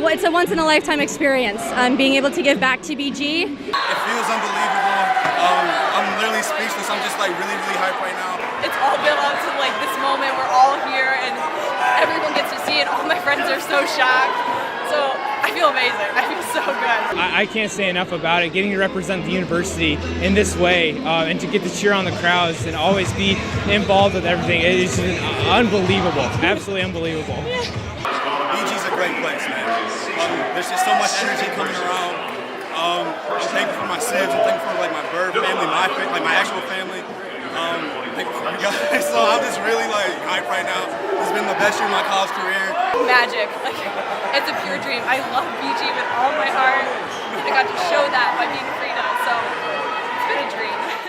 Well, it's a once-in-a-lifetime experience. Being able to give back to BG. It feels unbelievable. I'm literally speechless. I'm just like really, really hyped right now. It's all built up to like this moment. We're all here and everyone gets to see it. All my friends are so shocked. So I feel amazing. I feel so good. I can't say enough about it. Getting to represent the university in this way and to get to cheer on the crowds and always be involved with everything, it is unbelievable. Absolutely unbelievable. BG's a great place, man. There's just so much energy coming around. I'm thankful for my sibs. I'm thankful for like my birth family, my actual family. Thankful for you guys. So I'm just really like hyped right now. It's been the best year of my college career. Magic. Like, it's a pure dream. I love BG with all my heart. I got to show that by being Frieda. So it's been a dream.